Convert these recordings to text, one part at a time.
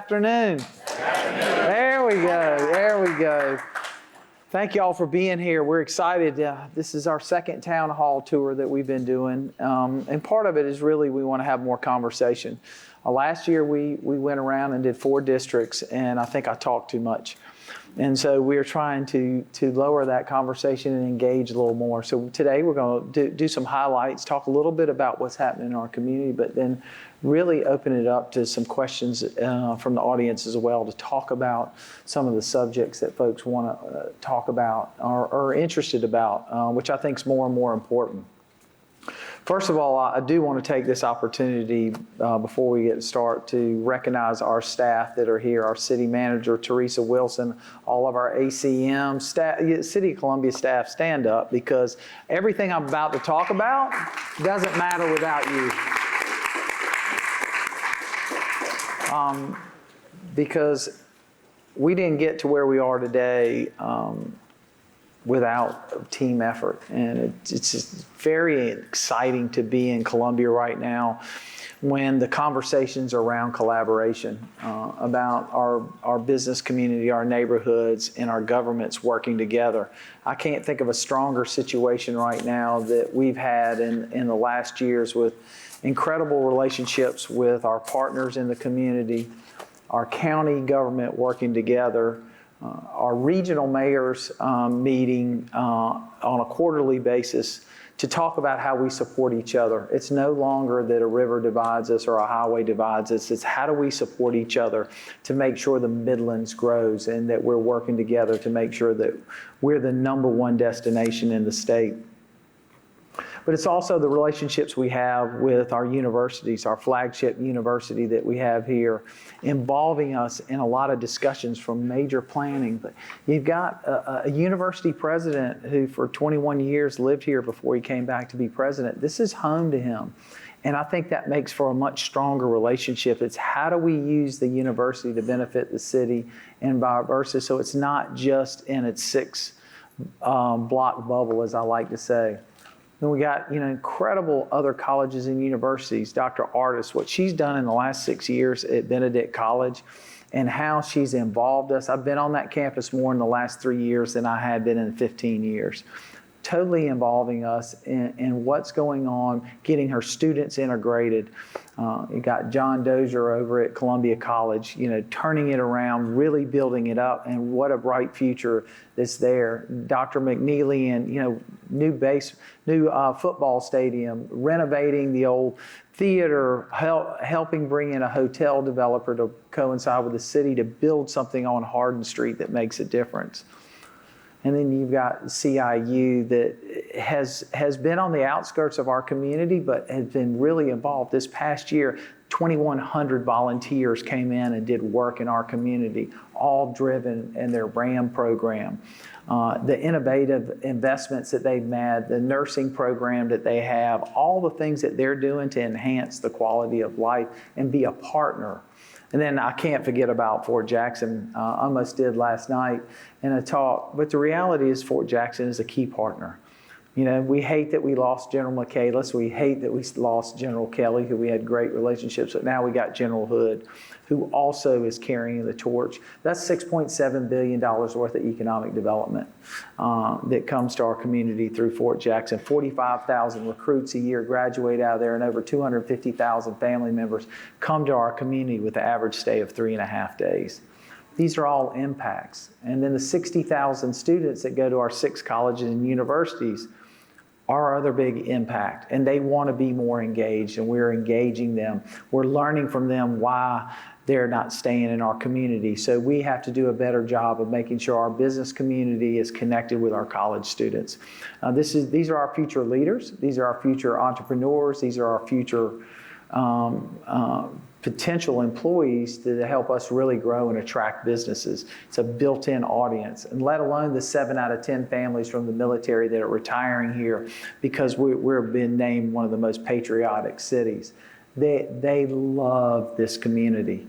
afternoon. There we go. There we go. Thank you all for being here. We're excited. This is our second town hall tour that we've been doing. And part of it is really we want to have more conversation. Last year we went around and did 4 districts, and I think I talked too much. And so we're trying to lower that conversation and engage a little more. So today we're going to do some highlights, talk a little bit about what's happening in our community, but then really open it up to some questions from the audience as well to talk about some of the subjects that folks want to talk about or are interested about, which I think is more and more important. First of all, I do want to take this opportunity before we get started to recognize our staff that are here, our city manager, Teresa Wilson, all of our ACM staff, City of Columbia staff, stand up because everything I'm about to talk about doesn't matter without you. Because we didn't get to where we are today without team effort. And it's just very exciting to be in Columbia right now when the conversations are around collaboration, about our business community, our neighborhoods, and our governments working together. I can't think of a stronger situation right now that we've had in the last years with incredible relationships with our partners in the community, our county government working together, our regional mayors meeting on a quarterly basis to talk about how we support each other. It's no longer that a river divides us or a highway divides us. It's how do we support each other to make sure the Midlands grows and that we're working together to make sure that we're the #1 destination in the state. But it's also the relationships we have with our universities, our flagship university that we have here, involving us in a lot of discussions from major planning. But you've got a university president who for 21 years lived here before he came back to be president. This is home to him. And I think that makes for a much stronger relationship. It's how do we use the university to benefit the city and vice versa. So it's not just in its 6 block bubble, as I like to say. And we got, incredible other colleges and universities. Dr. Artis, what she's done in the last 6 years at Benedict College and how she's involved us. I've been on that campus more in the last 3 years than I had been in 15 years. Totally involving us in what's going on, getting her students integrated. You got John Dozier over at Columbia College, turning it around, really building it up, and what a bright future that's there. Dr. McNeely and, new football stadium, renovating the old theater, helping bring in a hotel developer to coincide with the city to build something on Hardin Street that makes a difference. And then you've got CIU that has been on the outskirts of our community, but has been really involved. This past year, 2,100 volunteers came in and did work in our community, all driven in their RAM program. The innovative investments that they've made, the nursing program that they have, all the things that they're doing to enhance the quality of life and be a partner. And then I can't forget about Fort Jackson. Almost did last night in a talk. But the reality is Fort Jackson is a key partner. We hate that we lost General Michaelis. We hate that we lost General Kelly, who we had great relationships with. Now we got General Hood, who also is carrying the torch. That's $6.7 billion worth of economic development that comes to our community through Fort Jackson. 45,000 recruits a year graduate out of there, and over 250,000 family members come to our community with an average stay of 3.5 days. These are all impacts. And then the 60,000 students that go to our 6 colleges and universities are our other big impact. And they want to be more engaged, and we're engaging them. We're learning from them why they're not staying in our community. So we have to do a better job of making sure our business community is connected with our college students. These are our future leaders. These are our future entrepreneurs. These are our future potential employees to help us really grow and attract businesses. It's a built-in audience, and let alone the 7 out of 10 families from the military that are retiring here because we're being named one of the most patriotic cities. They love this community.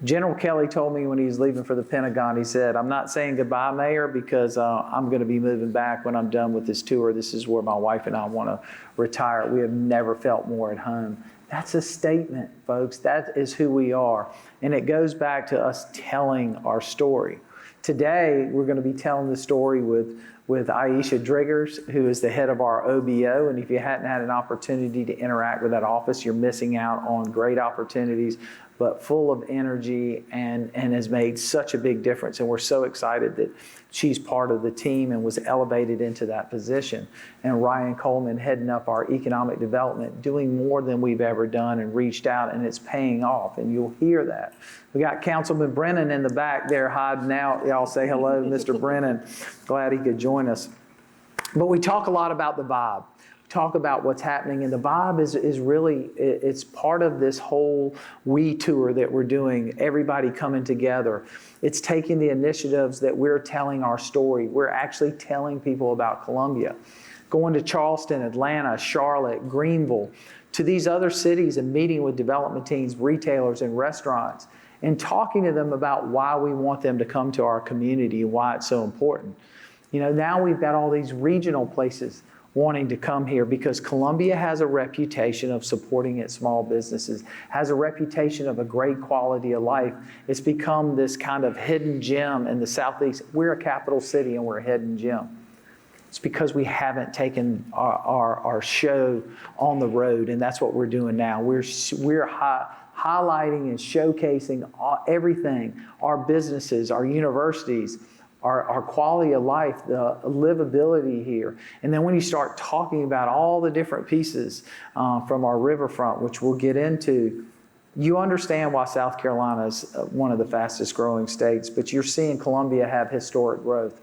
General Kelly told me when he was leaving for the Pentagon, he said, "I'm not saying goodbye, Mayor, because I'm going to be moving back when I'm done with this tour. This is where my wife and I want to retire. We have never felt more at home." That's a statement, folks. That is who we are. And it goes back to us telling our story. Today, we're going to be telling the story with Ayesha Driggers, who is the head of our OBO. And if you hadn't had an opportunity to interact with that office, you're missing out on great opportunities, but full of energy and has made such a big difference. And we're so excited that she's part of the team and was elevated into that position. And Ryan Coleman heading up our economic development, doing more than we've ever done and reached out, and it's paying off. And you'll hear that. We got Councilman Brennan in the back there hiding out. Y'all say hello to Mr. Brennan. Glad he could join us. But we talk a lot about the vibe. Talk about what's happening, and the vibe is really, it's part of this whole We Tour that we're doing, everybody coming together. It's taking the initiatives that we're telling our story. We're actually telling people about Columbia. Going to Charleston, Atlanta, Charlotte, Greenville, to these other cities and meeting with development teams, retailers, and restaurants, and talking to them about why we want them to come to our community and why it's so important. You know, now we've got all these regional places wanting to come here because Columbia has a reputation of supporting its small businesses, has a reputation of a great quality of life. It's become this kind of hidden gem in the Southeast. We're a capital city and we're a hidden gem. It's because we haven't taken our show on the road, and that's what we're doing now. We're highlighting and showcasing everything, our businesses, our universities, our quality of life, the livability here. And then when you start talking about all the different pieces from our riverfront, which we'll get into, you understand why South Carolina is one of the fastest growing states, but you're seeing Columbia have historic growth.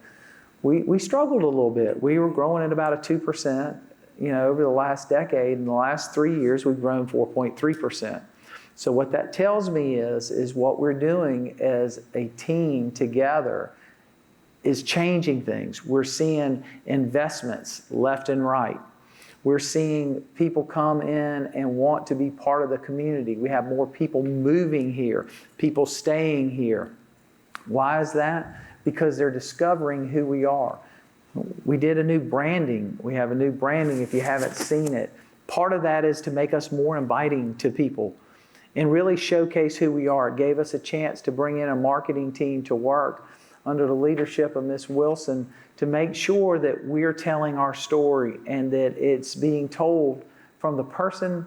We struggled a little bit. We were growing at about a 2%, over the last decade. In the last 3 years, we've grown 4.3%. So what that tells me is what we're doing as a team together is changing things. We're seeing investments left and right. We're seeing people come in and want to be part of the community. We have more people moving here, people staying here. Why is that? Because they're discovering who we are. We did a new branding. We have a new branding if you haven't seen it. Part of that is to make us more inviting to people and really showcase who we are. It gave us a chance to bring in a marketing team to work under the leadership of Ms. Wilson to make sure that we're telling our story and that it's being told from the person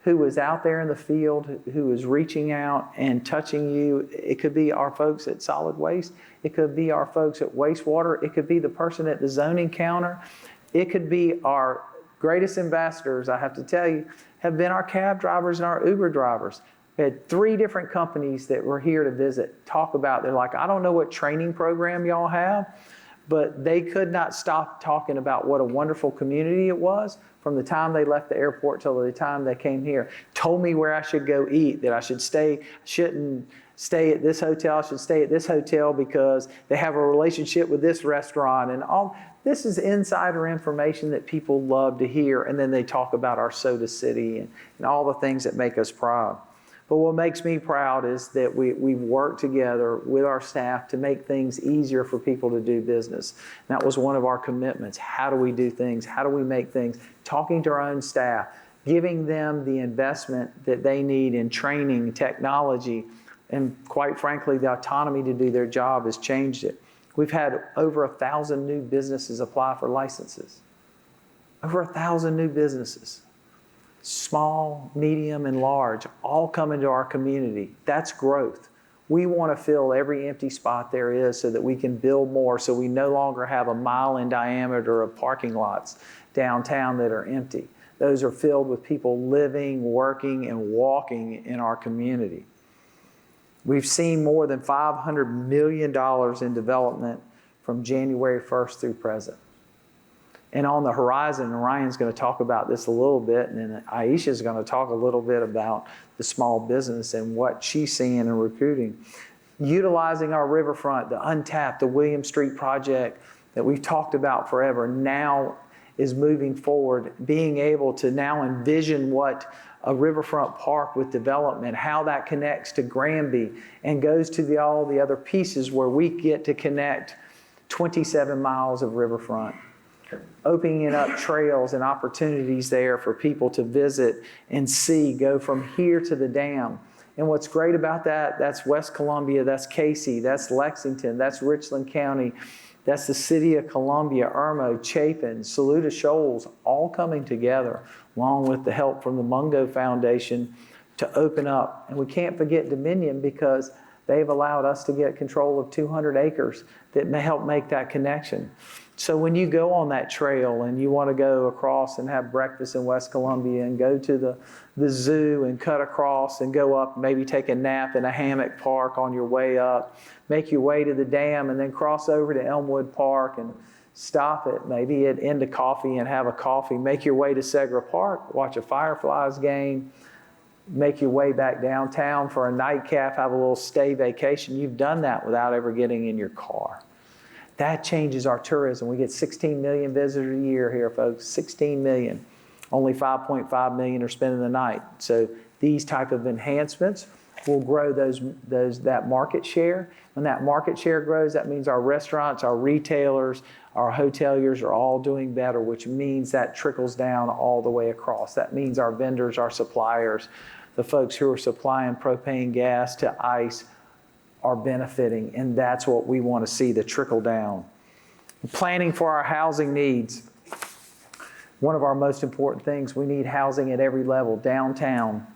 who is out there in the field, who is reaching out and touching you. It could be our folks at solid waste. It could be our folks at wastewater. It could be the person at the zoning counter. It could be our greatest ambassadors, I have to tell you, have been our cab drivers and our Uber drivers. We had 3 different companies that were here to visit, talk about, they're like, I don't know what training program y'all have, but they could not stop talking about what a wonderful community it was from the time they left the airport till the time they came here. Told me where I should go eat, that I shouldn't stay at this hotel, I should stay at this hotel because they have a relationship with this restaurant and all. This is insider information that people love to hear, and then they talk about our Soda City and all the things that make us proud. But what makes me proud is that we've worked together with our staff to make things easier for people to do business. And that was one of our commitments. How do we do things? How do we make things? Talking to our own staff, giving them the investment that they need in training, technology, and quite frankly, the autonomy to do their job has changed it. We've had over 1,000 new businesses apply for licenses. Over 1,000 new businesses. Small, medium, and large, all come into our community. That's growth. We want to fill every empty spot there is so that we can build more, so we no longer have a mile in diameter of parking lots downtown that are empty. Those are filled with people living, working, and walking in our community. We've seen more than $500 million in development from January 1st through present. And on the horizon, and Ryan's going to talk about this a little bit, and then Ayesha is going to talk a little bit about the small business and what she's seeing in recruiting. Utilizing our riverfront, the untapped, the William Street project that we've talked about forever, now is moving forward, being able to now envision what a riverfront park with development, how that connects to Granby and goes to all the other pieces where we get to connect 27 miles of riverfront. opening up trails and opportunities there for people to visit and see, go from here to the dam. And what's great about that, that's West Columbia, that's Casey, that's Lexington, that's Richland County, that's the city of Columbia, Irmo, Chapin, Saluda Shoals, all coming together, along with the help from the Mungo Foundation to open up. And we can't forget Dominion, because they've allowed us to get control of 200 acres that may help make that connection. So when you go on that trail and you want to go across and have breakfast in West Columbia and go to the zoo and cut across and go up, maybe take a nap in a hammock park on your way up, make your way to the dam and then cross over to Elmwood Park and stop at maybe at End of Coffee and have a coffee, make your way to Segra Park, watch a Fireflies game, make your way back downtown for a nightcap, have a little stay vacation. You've done that without ever getting in your car. That changes our tourism. We get 16 million visitors a year here, folks, 16 million. Only 5.5 million are spending the night. So these type of enhancements will grow that market share. When that market share grows, that means our restaurants, our retailers, our hoteliers are all doing better, which means that trickles down all the way across. That means our vendors, our suppliers, the folks who are supplying propane gas to ICE are benefiting, and that's what we want to see, the trickle down. Planning for our housing needs. One of our most important things, we need housing at every level, downtown,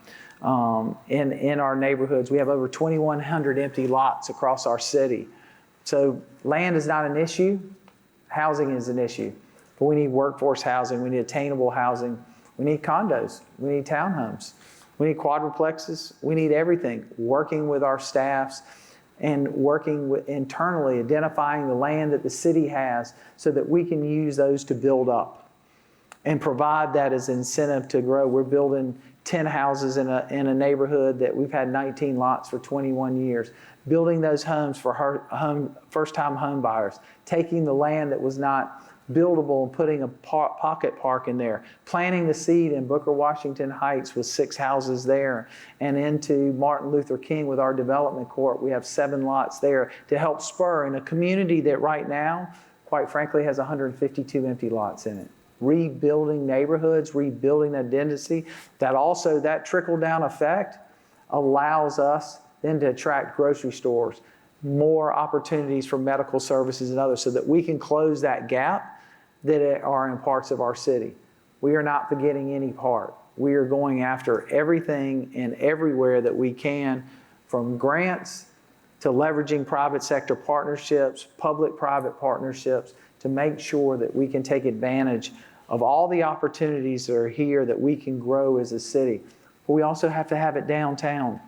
in our neighborhoods. We have over 2,100 empty lots across our city. So land is not an issue, housing is an issue. But we need workforce housing, we need attainable housing, we need condos, we need townhomes, we need quadruplexes, we need everything. Working with our staffs and working with internally, identifying the land that the city has so that we can use those to build up and provide that as incentive to grow. We're building 10 houses in a neighborhood that we've had 19 lots for 21 years. Building those homes for first-time home buyers. Taking the land that was not buildable and putting a pocket park in there. Planting the seed in Booker Washington Heights with 6 houses there. And into Martin Luther King with our development court. We have 7 lots there to help spur in a community that right now, quite frankly, has 152 empty lots in it. Rebuilding neighborhoods, rebuilding identity. That trickle-down effect allows us then to attract grocery stores, more opportunities for medical services and others so that we can close that gap that are in parts of our city. We are not forgetting any part. We are going after everything and everywhere that we can, from grants to leveraging private sector partnerships, public-private partnerships, to make sure that we can take advantage of all the opportunities that are here that we can grow as a city. But we also have to have it downtown.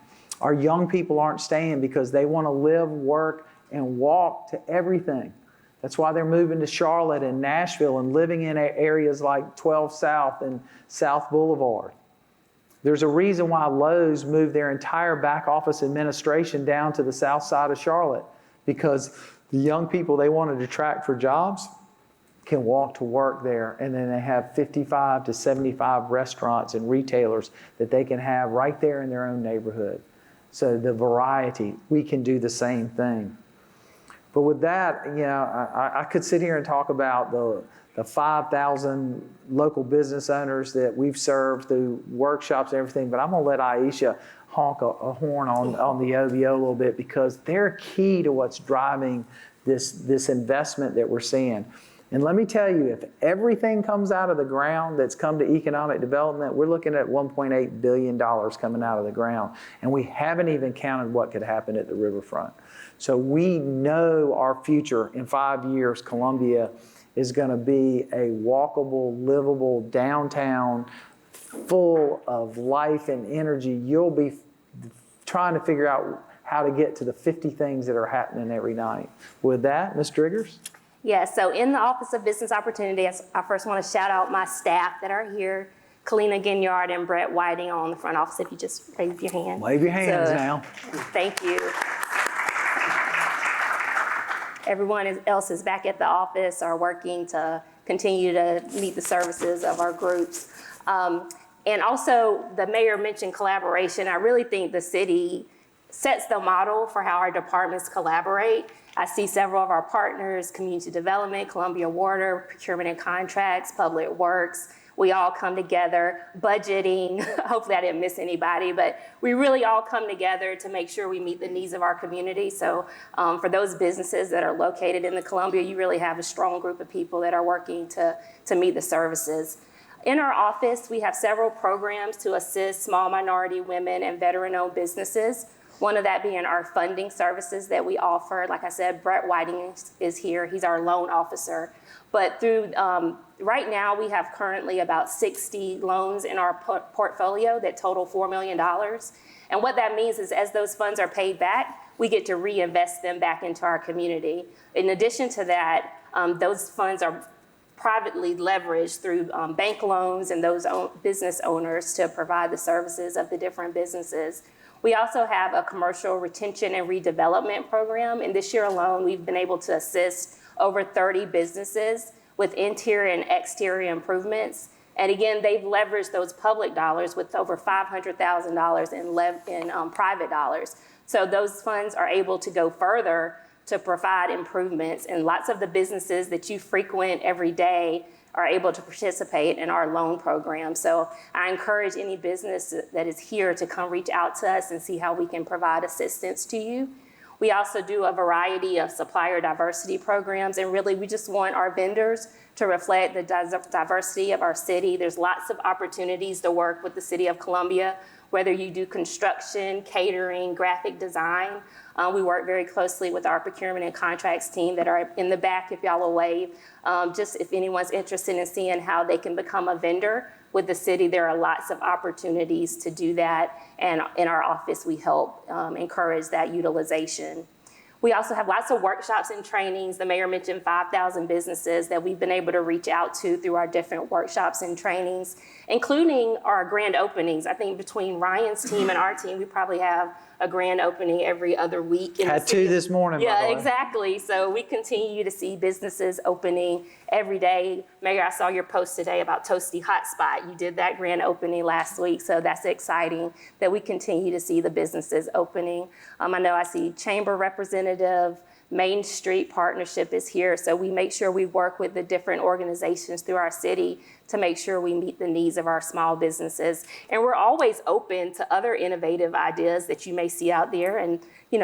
Our young people aren't staying because they want to live, work, and walk to everything. That's why they're moving to Charlotte and Nashville and living in areas like 12 South and South Boulevard. There's a reason why Lowe's moved their entire back office administration down to the south side of Charlotte, because the young people they wanted to attract for jobs can walk to work there, and then they have 55 to 75 restaurants and retailers that they can have right there in their own neighborhood. So the variety, we can do the same thing. But with that, I could sit here and talk about the 5,000 local business owners that we've served through workshops and everything, but I'm going to let Ayesha honk a horn on the OVO a little bit, because they're key to what's driving this investment that we're seeing. And let me tell you, if everything comes out of the ground that's come to economic development, we're looking at $1.8 billion coming out of the ground. And we haven't even counted what could happen at the riverfront. So we know our future in 5 years, Columbia is going to be a walkable, livable downtown full of life and energy. You'll be trying to figure out how to get to the 50 things that are happening every night. With that, Ms. Driggers? Yes, so in the Office of Business Opportunities, I first want to shout out my staff that are here, Kalina Ginyard and Brett Whiting on the front office, if you just wave your hand. Wave your hands now. Thank you. Everyone else is back at the office, are working to continue to meet the services of our groups. And also, the mayor mentioned collaboration. I really think the city sets the model for how our departments collaborate. I see several of our partners, community development, Columbia Water, procurement and contracts, public works. We all come together, budgeting. Hopefully I didn't miss anybody, but we really all come together to make sure we meet the needs of our community. So for those businesses that are located in the Columbia, you really have a strong group of people that are working to meet the services. In our office, we have several programs to assist small minority women and veteran-owned businesses. One of that being our funding services that we offer. Like I said, Brett Whiting is here. He's our loan officer. But through, right now, we have currently about 60 loans in our portfolio that total $4 million. And what that means is as those funds are paid back, we get to reinvest them back into our community. In addition to that, those funds are privately leveraged through bank loans and those business owners to provide the services of the different businesses. We also have a commercial retention and redevelopment program. And this year alone, we've been able to assist over 30 businesses with interior and exterior improvements. And again, they've leveraged those public dollars with over $500,000 in private dollars. So those funds are able to go further to provide improvements. And lots of the businesses that you frequent every day are able to participate in our loan program. So I encourage any business that is here to come reach out to us and see how we can provide assistance to you. We also do a variety of supplier diversity programs, and really we just want our vendors to reflect the diversity of our city. There's lots of opportunities to work with the City of Columbia, whether you do construction, catering, graphic design. We work very closely with our procurement and contracts team that are in the back, if y'all will wave. Just if anyone's interested in seeing how they can become a vendor with the city, there are lots of opportunities to do that. And in our office, we help encourage that utilization. We also have lots of workshops and trainings. The mayor mentioned 5,000 businesses that we've been able to reach out to through our different workshops and trainings, including our grand openings. I think between Ryan's team and our team, we probably have a grand opening every other week. Had two this morning, by the Yeah, way. exactly. So we continue to see businesses opening every day. Mayor, I saw your post today about Toasty Hotspot. You did that grand opening last week, so that's exciting that we continue to see the businesses opening. I know I see Chamber Representative, Main Street Partnership is here, so we make sure we work with the different organizations through our city to make sure we meet the needs of our small businesses. And we're always open to other innovative ideas that you may see out there. And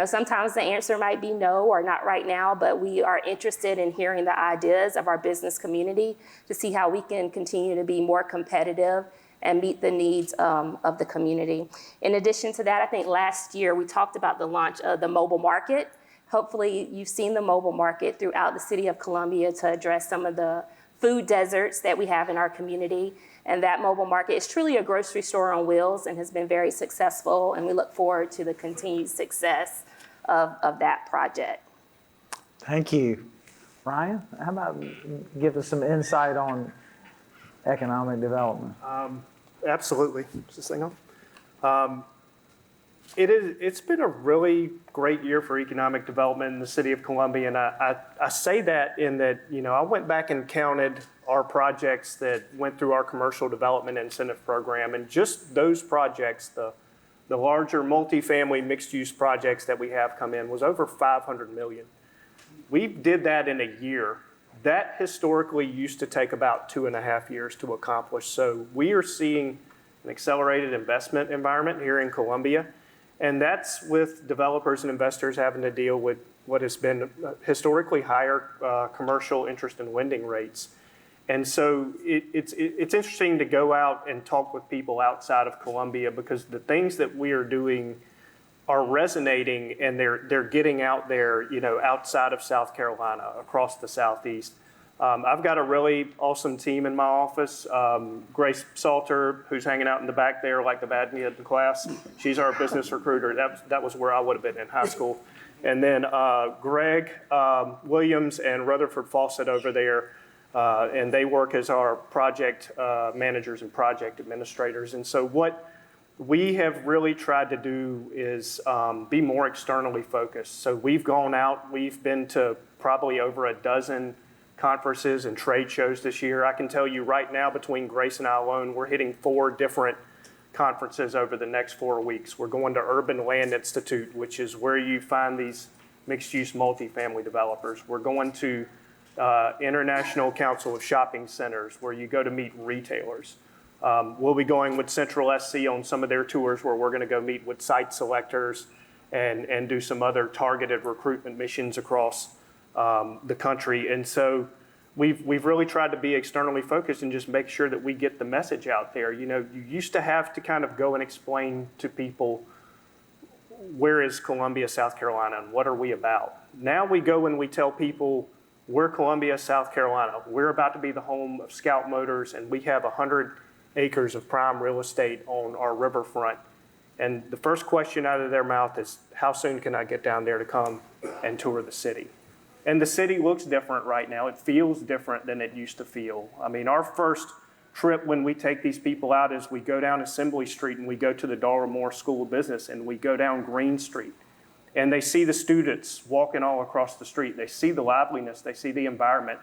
sometimes the answer might be no or not right now, but we are interested in hearing the ideas of our business community to see how we can continue to be more competitive and meet the needs of the community. In addition to that, I think last year we talked about the launch of the mobile market. Hopefully you've seen the mobile market throughout the City of Columbia to address some of the food deserts that we have in our community. And that mobile market is truly a grocery store on wheels and has been very successful. And we look forward to the continued success of that project. Thank you. Ryan, how about give us some insight on economic development? Absolutely. Is this thing on? It's been a really great year for economic development in the City of Columbia, and I say that in that, I went back and counted our projects that went through our commercial development incentive program, and just those projects, the larger multifamily mixed-use projects that we have come in was over $500 million. We did that in a year. That historically used to take about 2.5 years to accomplish. So we are seeing an accelerated investment environment here in Columbia. And that's with developers and investors having to deal with what has been historically higher commercial interest and lending rates. And so it's interesting to go out and talk with people outside of Columbia because the things that we are doing are resonating and they're getting out there, outside of South Carolina, across the Southeast. I've got a really awesome team in my office. Grace Salter, who's hanging out in the back there like the bad kid in the class. She's our business recruiter. That was where I would have been in high school. And then Greg Williams and Rutherford Fawcett over there, and they work as our project managers and project administrators. And so what we have really tried to do is be more externally focused. So we've gone out, we've been to probably over a dozen conferences and trade shows this year. I can tell you right now, between Grace and I alone, we're hitting 4 different conferences over the next 4 weeks. We're going to Urban Land Institute, which is where you find these mixed-use multifamily developers. We're going to International Council of Shopping Centers, where you go to meet retailers. We'll be going with Central SC on some of their tours, where we're going to go meet with site selectors and do some other targeted recruitment missions across the country. And so we've really tried to be externally focused and just make sure that we get the message out there. You know, you used to have to kind of go and explain to people, where is Columbia, South Carolina, and what are we about? Now we go and we tell people, we're Columbia, South Carolina. We're about to be the home of Scout Motors, and we have 100 acres of prime real estate on our riverfront. And the first question out of their mouth is, how soon can I get down there to come and tour the city? And the city looks different right now. It feels different than it used to feel. I mean, our first trip when we take these people out is we go down Assembly Street and we go to the Dara Moore School of Business, and we go down Green Street. And they see the students walking all across the street. They see the liveliness. They see the environment.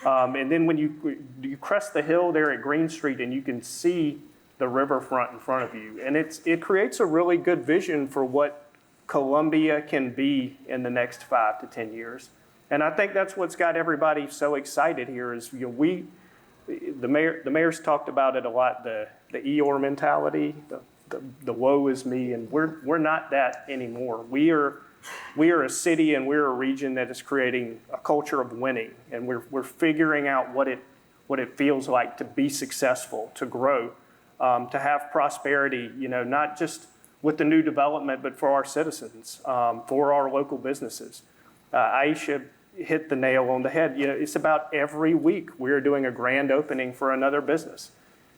And then when you crest the hill there at Green Street, and you can see the riverfront in front of you. And it creates a really good vision for what Columbia can be in the next 5 to 10 years. And I think that's what's got everybody so excited here is, you know, the mayor's talked about it a lot, the Eeyore mentality, the woe is me, and we're not that anymore. We are a city and we're a region that is creating a culture of winning, and we're figuring out what it feels like to be successful, to grow, to have prosperity, you know, not just with the new development, but for our citizens, for our local businesses. Ayesha hit the nail on the head. You know, it's about every week we're doing a grand opening for another business.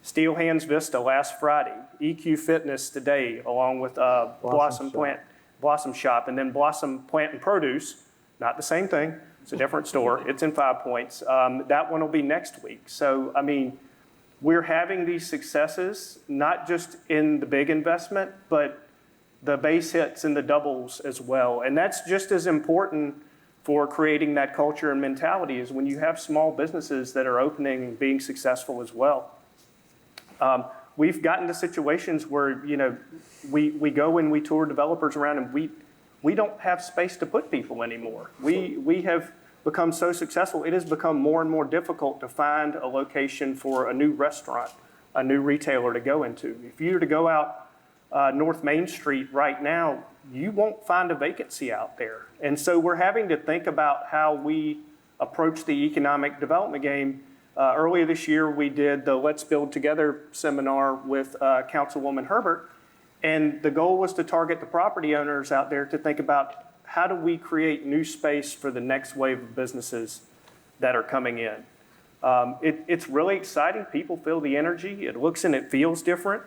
Steel Hands Vista last Friday, EQ Fitness today, along with Blossom Shop, and then Blossom Plant and Produce, not the same thing, it's a different store, it's in 5 Points. That one will be next week. So, I mean, we're having these successes, not just in the big investment, but the base hits and the doubles as well. And that's just as important for creating that culture and mentality is when you have small businesses that are opening and being successful as well. We've gotten to situations where, you know, we go and we tour developers around, and we don't have space to put people anymore. We have become so successful, it has become more and more difficult to find a location for a new restaurant, a new retailer to go into. If you were to go out North Main Street right now, you won't find a vacancy out there. And so we're having to think about how we approach the economic development game. Earlier this year, we did the Let's Build Together seminar with Councilwoman Herbert, and the goal was to target the property owners out there to think about how do we create new space for the next wave of businesses that are coming in. It's really exciting. People feel the energy. It looks and it feels different.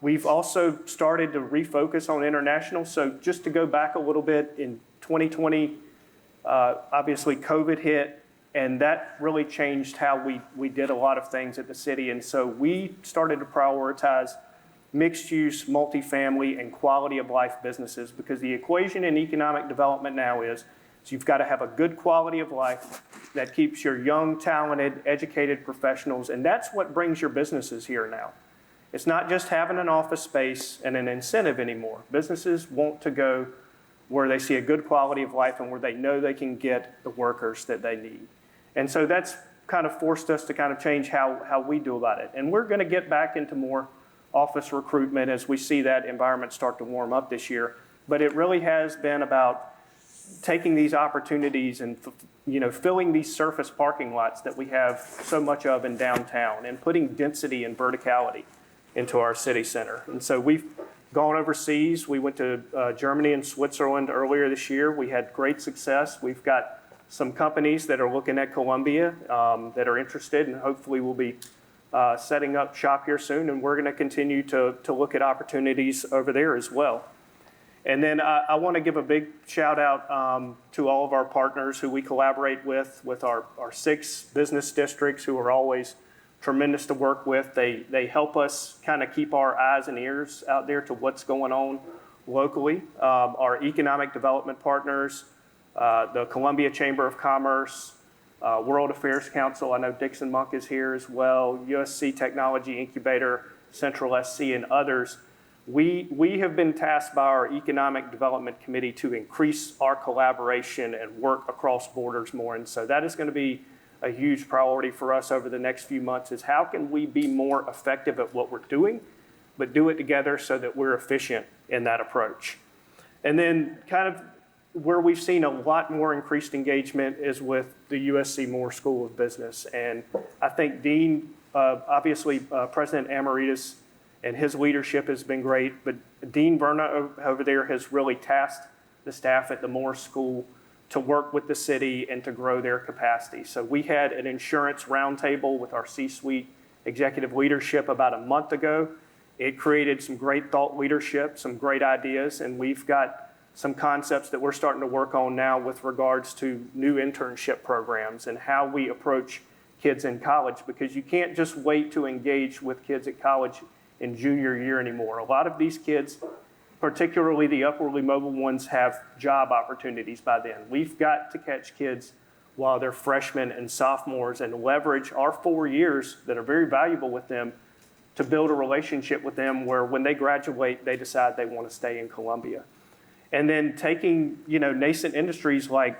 We've also started to refocus on international. So just to go back a little bit, in 2020, obviously COVID hit, and that really changed how we did a lot of things at the city. And so we started to prioritize mixed-use, multifamily, and quality of life businesses, because the equation in economic development now is you've got to have a good quality of life that keeps your young, talented, educated professionals, and that's what brings your businesses here now. It's not just having an office space and an incentive anymore. Businesses want to go where they see a good quality of life and where they know they can get the workers that they need. And so that's kind of forced us to kind of change how we do about it. And we're going to get back into more office recruitment as we see that environment start to warm up this year. But it really has been about taking these opportunities and, you know, filling these surface parking lots that we have so much of in downtown and putting density and verticality into our city center. And so we've gone overseas. We went to Germany and Switzerland earlier this year. We had great success. We've got some companies that are looking at Columbia that are interested, and hopefully we'll be setting up shop here soon, and we're going to continue to look at opportunities over there as well. And then I want to give a big shout out to all of our partners who we collaborate with our 6 business districts, who are always tremendous to work with. They help us kind of keep our eyes and ears out there to what's going on locally. Our economic development partners, the Columbia Chamber of Commerce, World Affairs Council, I know Dixon Monk is here as well, USC Technology Incubator, Central SC, and others, we have been tasked by our Economic Development Committee to increase our collaboration and work across borders more. And so that is going to be a huge priority for us over the next few months, is how can we be more effective at what we're doing, but do it together so that we're efficient in that approach. And then kind of where we've seen a lot more increased engagement is with the USC Moore School of Business. And I think Dean, obviously President Amaritas and his leadership has been great, but Dean Verna over there has really tasked the staff at the Moore School to work with the city and to grow their capacity. So we had an insurance roundtable with our C-suite executive leadership about a month ago. It created some great thought leadership, some great ideas, and we've got some concepts that we're starting to work on now with regards to new internship programs and how we approach kids in college, because you can't just wait to engage with kids at college in junior year anymore. A lot of these kids, particularly the upwardly mobile ones, have job opportunities by then. We've got to catch kids while they're freshmen and sophomores and leverage our 4 years that are very valuable with them to build a relationship with them where when they graduate, they decide they want to stay in Columbia. And then taking, nascent industries like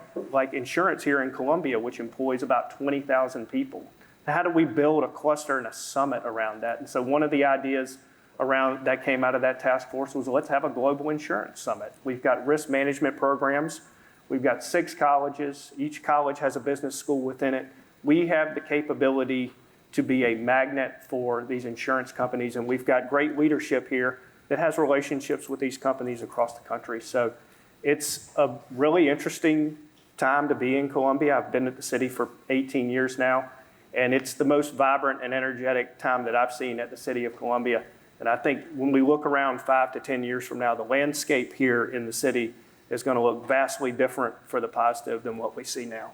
insurance here in Columbia, which employs about 20,000 people. How do we build a cluster and a summit around that? And so one of the ideas around that came out of that task force was, let's have a global insurance summit. We've got risk management programs. We've got 6 colleges. Each college has a business school within it. We have the capability to be a magnet for these insurance companies, and we've got great leadership here that has relationships with these companies across the country. So it's a really interesting time to be in Columbia. I've been at the city for 18 years now, and it's the most vibrant and energetic time that I've seen at the city of Columbia. And I think when we look around 5 to 10 years from now, the landscape here in the city is going to look vastly different for the positive than what we see now.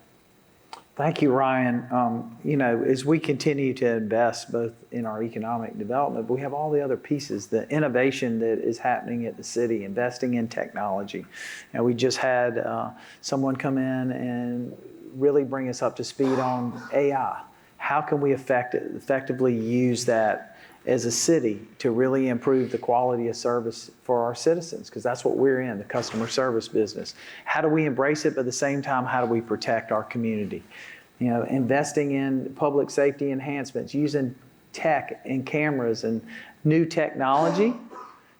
Thank you, Ryan. As we continue to invest both in our economic development, but we have all the other pieces, the innovation that is happening at the city, investing in technology. And we just had someone come in and really bring us up to speed on AI. How can we effectively use that as a city to really improve the quality of service for our citizens? Because that's what we're in, the customer service business. How do we embrace it, but at the same time, how do we protect our community? Investing in public safety enhancements, using tech and cameras and new technology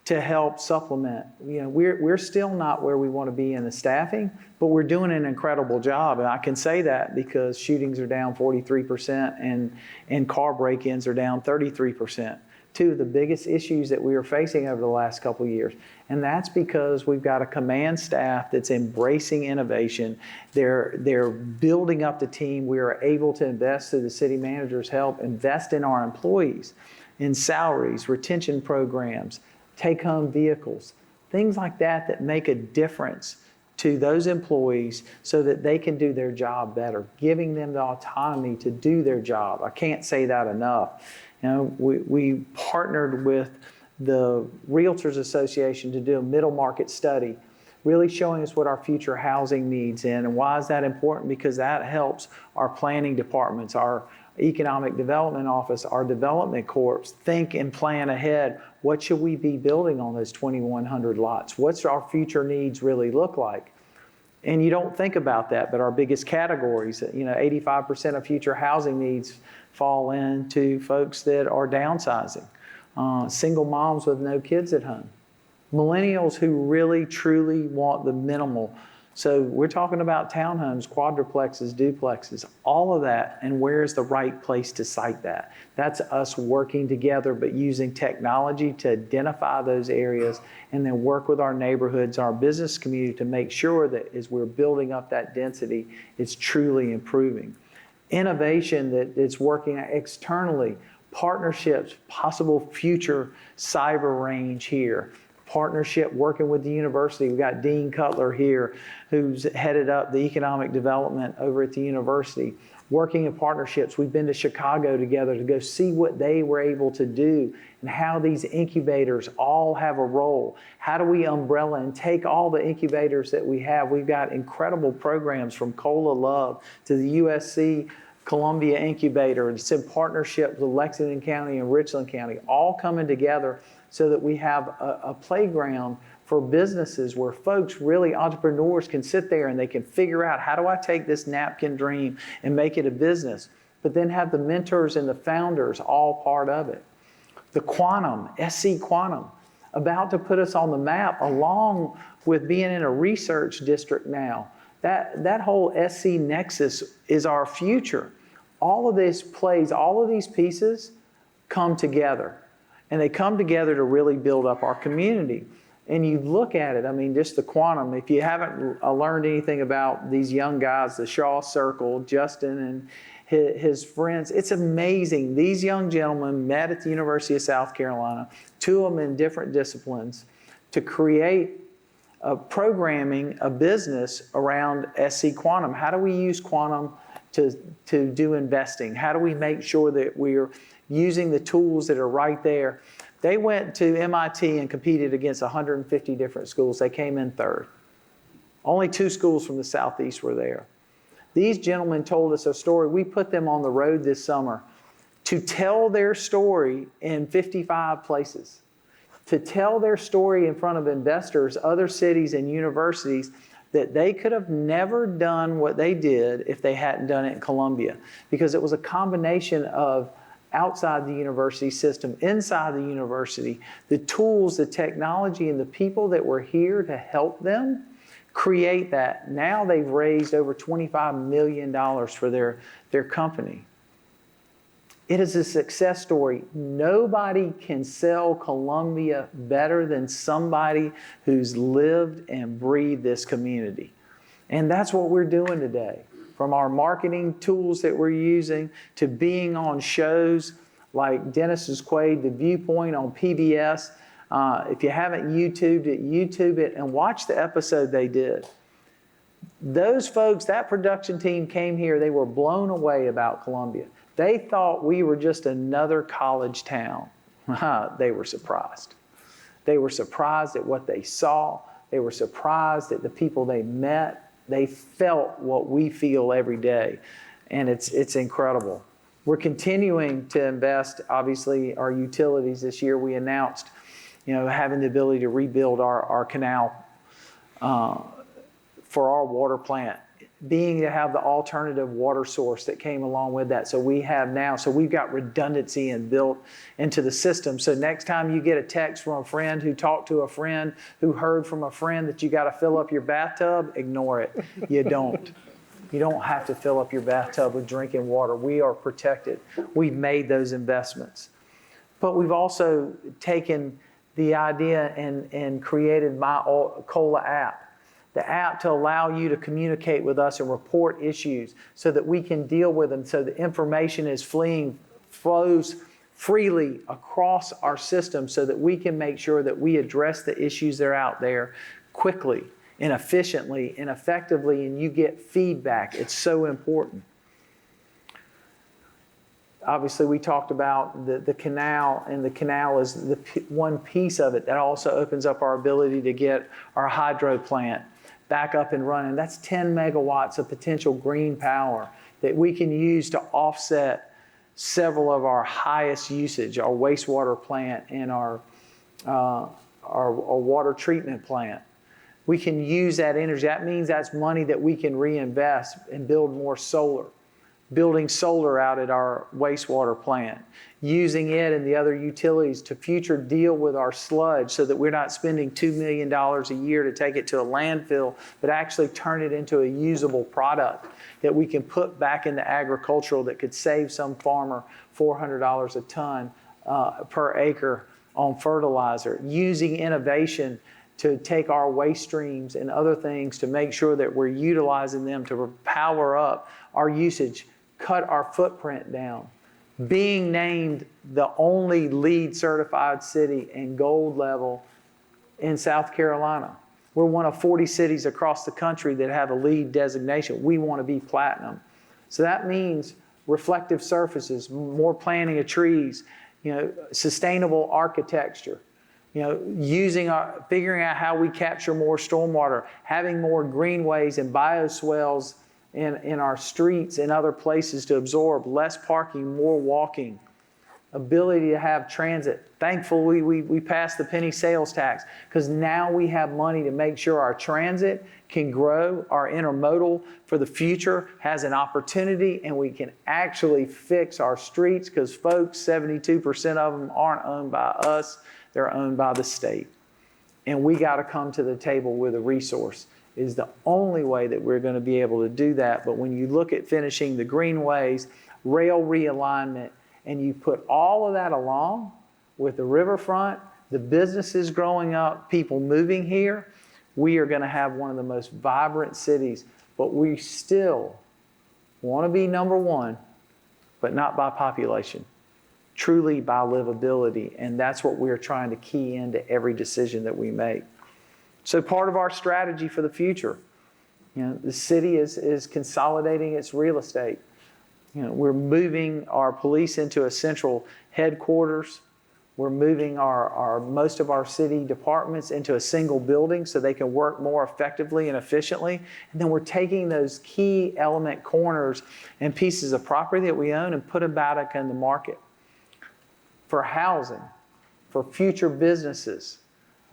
to help supplement. We're still not where we want to be in the staffing, but we're doing an incredible job. And I can say that because shootings are down 43% and car break-ins are down 33%. Two of the biggest issues that we were facing over the last couple of years. And that's because we've got a command staff that's embracing innovation. They're building up the team. We are able to invest, through the city manager's help, invest in our employees, in salaries, retention programs, take-home vehicles, things like that make a difference to those employees so that they can do their job better, giving them the autonomy to do their job. I can't say that enough. We partnered with the Realtors Association to do a middle market study, really showing us what our future housing needs in. And why is that important? Because that helps our planning departments, our economic development office, our development corps think and plan ahead. What should we be building on those 2,100 lots? What's our future needs really look like? And you don't think about that, but our biggest categories, 85% of future housing needs fall into folks that are downsizing, single moms with no kids at home, millennials who really, truly want the minimal. So we're talking about townhomes, quadruplexes, duplexes, all of that, and where's the right place to site that? That's us working together, but using technology to identify those areas and then work with our neighborhoods, our business community to make sure that as we're building up that density, it's truly improving. Innovation that is working externally, partnerships, possible future cyber range here. Partnership working with the university. We've got Dean Cutler here, who's headed up the economic development over at the university. Working in partnerships. We've been to Chicago together to go see what they were able to do and how these incubators all have a role. How do we umbrella and take all the incubators that we have? We've got incredible programs from Cola Love to the USC Columbia Incubator. It's in partnership with Lexington County and Richland County, all coming together so that we have a playground for businesses where folks, really entrepreneurs, can sit there and they can figure out, how do I take this napkin dream and make it a business? But then have the mentors and the founders all part of it. The Quantum, SC Quantum, about to put us on the map along with being in a research district now. That whole SC Nexus is our future. All of this plays, all of these pieces come together. And they come together to really build up our community. And you look at it, I mean, just the Quantum, if you haven't learned anything about these young guys, the Shaw Circle, Justin and his friends, it's amazing. These young gentlemen met at the University of South Carolina, two of them in different disciplines, to create a programming, a business around SC Quantum. How do we use Quantum to do investing? How do we make sure that we're using the tools that are right there? They went to MIT and competed against 150 different schools. They came in third. Only 2 schools from the Southeast were there. These gentlemen told us a story. We put them on the road this summer to tell their story in 55 places, to tell their story in front of investors, other cities and universities, that they could have never done what they did if they hadn't done it in Columbia, because it was a combination of outside the university system, inside the university, the tools, the technology, and the people that were here to help them create that. Now they've raised over $25 million for their company. It is a success story. Nobody can sell Columbia better than somebody who's lived and breathed this community. And that's what we're doing today. From our marketing tools that we're using to being on shows like Dennis's Quaid, The Viewpoint on PBS. If you haven't YouTubed it, YouTube it and watch the episode they did. Those folks, that production team came here, they were blown away about Columbia. They thought we were just another college town. They were surprised. They were surprised at what they saw. They were surprised at the people they met. They felt what we feel every day, and it's incredible. We're continuing to invest, obviously, our utilities. This year we announced, having the ability to rebuild our canal for our water plant, being to have the alternative water source that came along with that. So we've got redundancy and built into the system. So next time you get a text from a friend who talked to a friend who heard from a friend that you got to fill up your bathtub, ignore it. You don't. You don't have to fill up your bathtub with drinking water. We are protected. We've made those investments. But we've also taken the idea and created My Cola app. The app to allow you to communicate with us and report issues so that we can deal with them, so the information flows freely across our system so that we can make sure that we address the issues that are out there quickly and efficiently and effectively, and you get feedback. It's so important. Obviously, we talked about the canal, and the canal is one piece of it that also opens up our ability to get our hydro plant back up and running. That's 10 megawatts of potential green power that we can use to offset several of our highest usage, our wastewater plant and our water treatment plant. We can use that energy. That means that's money that we can reinvest and build more solar. Building solar out at our wastewater plant, using it and the other utilities to future deal with our sludge so that we're not spending $2 million a year to take it to a landfill, but actually turn it into a usable product that we can put back into agricultural that could save some farmer $400 a ton per acre on fertilizer. Using innovation to take our waste streams and other things to make sure that we're utilizing them to power up our usage, cut our footprint down. Being named the only LEED certified city in gold level in South Carolina. We're one of 40 cities across the country that have a LEED designation. We want to be platinum. So that means reflective surfaces, more planting of trees, sustainable architecture, figuring out how we capture more stormwater, having more greenways and bioswales in our streets and other places to absorb less parking, more walking, ability to have transit. Thankfully, we passed the penny sales tax because now we have money to make sure our transit can grow, our intermodal for the future has an opportunity, and we can actually fix our streets because folks, 72% of them aren't owned by us, they're owned by the state. And we got to come to the table with a resource. It is the only way that we're going to be able to do that. But when you look at finishing the greenways, rail realignment, and you put all of that along with the riverfront, the businesses growing up, people moving here, we are going to have one of the most vibrant cities. But we still want to be number one, but not by population, truly by livability. And that's what we're trying to key into every decision that we make. So part of our strategy for the future, the city is consolidating its real estate. We're moving our police into a central headquarters. We're moving most of our city departments into a single building so they can work more effectively and efficiently. And then we're taking those key element corners and pieces of property that we own and put them back in the market for housing, for future businesses,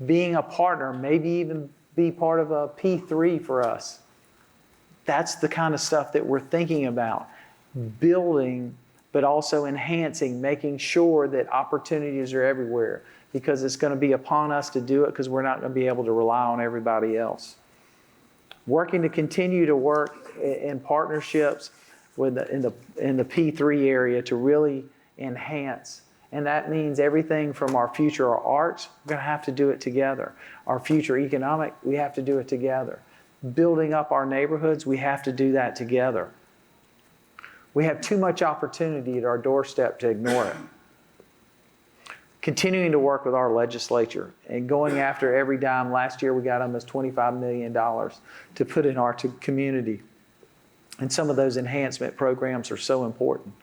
being a partner, maybe even be part of a P3 for us. That's the kind of stuff that we're thinking about. Building, but also enhancing, making sure that opportunities are everywhere, because it's going to be upon us to do it because we're not going to be able to rely on everybody else. Working to continue to work in partnerships in the P3 area to really enhance. And that means everything from our future arts, we're going to have to do it together. Our future economic, we have to do it together. Building up our neighborhoods, we have to do that together. We have too much opportunity at our doorstep to ignore it. Continuing to work with our legislature and going after every dime. Last year we got almost $25 million to put in our community. And some of those enhancement programs are so important.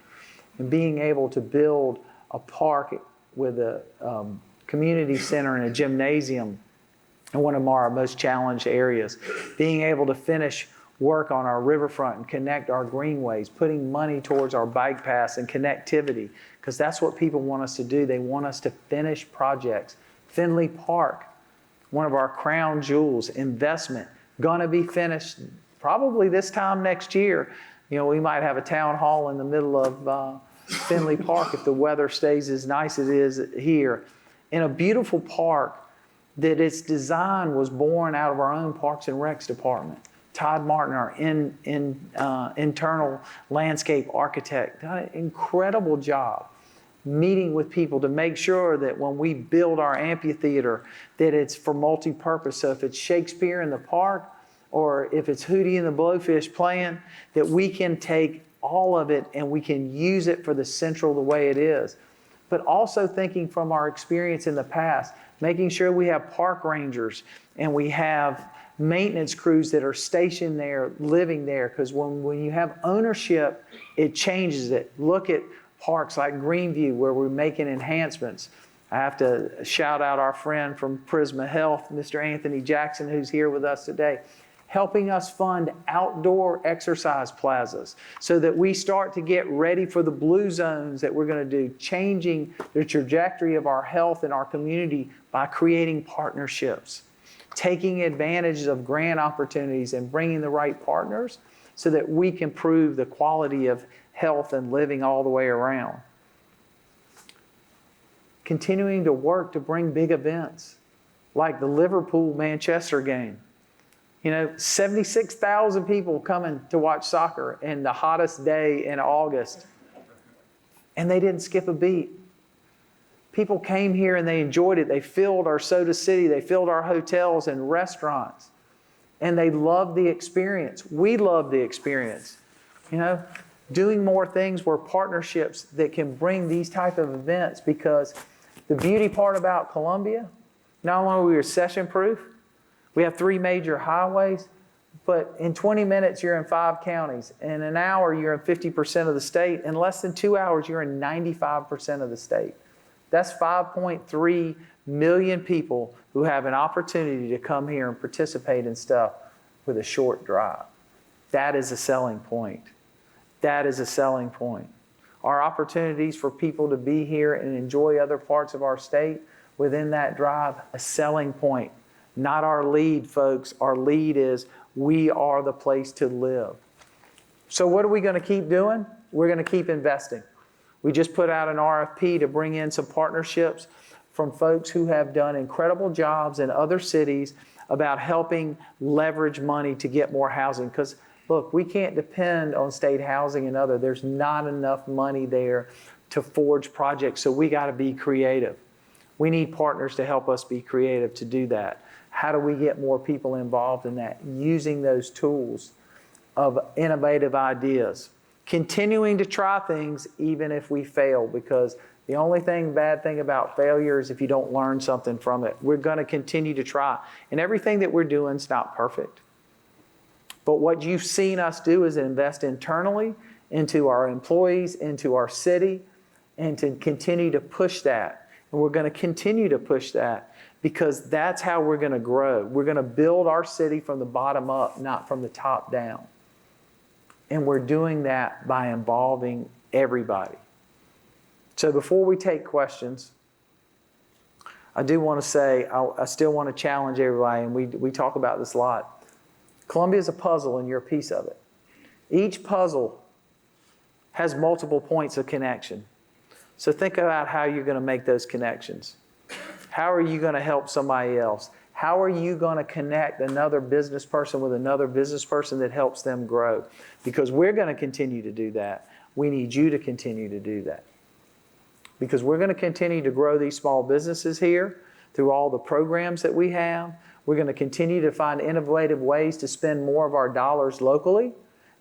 And being able to build a park with a community center and a gymnasium in one of our most challenged areas. Being able to finish work on our riverfront and connect our greenways, putting money towards our bike paths and connectivity, because that's what people want us to do. They want us to finish projects. Finley Park, one of our crown jewels, investment, going to be finished probably this time next year. We might have a town hall in the middle of Finley Park if the weather stays as nice as it is here. In a beautiful park that its design was born out of our own Parks and Recs department. Todd Martin, our internal landscape architect, done an incredible job meeting with people to make sure that when we build our amphitheater, that it's for multi-purpose. So if it's Shakespeare in the park, or if it's Hootie and the Blowfish playing, that we can take all of it and we can use it for the central the way it is. But also thinking from our experience in the past, making sure we have park rangers and we have maintenance crews that are stationed there, living there, because when you have ownership, it changes it. Look at parks like Greenview where we're making enhancements. I have to shout out our friend from Prisma Health, Mr. Anthony Jackson, who's here with us today, helping us fund outdoor exercise plazas so that we start to get ready for the blue zones that we're going to do, changing the trajectory of our health in our community by creating partnerships, taking advantage of grant opportunities and bringing the right partners so that we can prove the quality of health and living all the way around. Continuing to work to bring big events like the Liverpool-Manchester game. 76,000 people coming to watch soccer in the hottest day in August, and they didn't skip a beat. People came here and they enjoyed it. They filled our Soda City. They filled our hotels and restaurants. And they loved the experience. We loved the experience. Doing more things were partnerships that can bring these type of events, because the beauty part about Columbia, not only are we recession-proof, we have 3 major highways, but in 20 minutes you're in 5 counties. In an hour you're in 50% of the state. In less than 2 hours you're in 95% of the state. That's 5.3 million people who have an opportunity to come here and participate in stuff with a short drive. That is a selling point. That is a selling point. Our opportunities for people to be here and enjoy other parts of our state within that drive, a selling point. Not our lead, folks. Our lead is we are the place to live. So what are we going to keep doing? We're going to keep investing. We just put out an RFP to bring in some partnerships from folks who have done incredible jobs in other cities about helping leverage money to get more housing. Because, look, we can't depend on state housing and other. There's not enough money there to forge projects, so we got to be creative. We need partners to help us be creative to do that. How do we get more people involved in that? Using those tools of innovative ideas. Continuing to try things even if we fail, because the only bad thing about failure is if you don't learn something from it. We're going to continue to try. And everything that we're doing is not perfect. But what you've seen us do is invest internally into our employees, into our city, and to continue to push that. And we're going to continue to push that because that's how we're going to grow. We're going to build our city from the bottom up, not from the top down. And we're doing that by involving everybody. So before we take questions, I do want to say, I still want to challenge everybody, and we talk about this a lot. Columbia is a puzzle, and you're a piece of it. Each puzzle has multiple points of connection. So think about how you're going to make those connections. How are you going to help somebody else? How are you going to connect another business person with another business person that helps them grow? Because we're going to continue to do that. We need you to continue to do that. Because we're going to continue to grow these small businesses here through all the programs that we have. We're going to continue to find innovative ways to spend more of our dollars locally,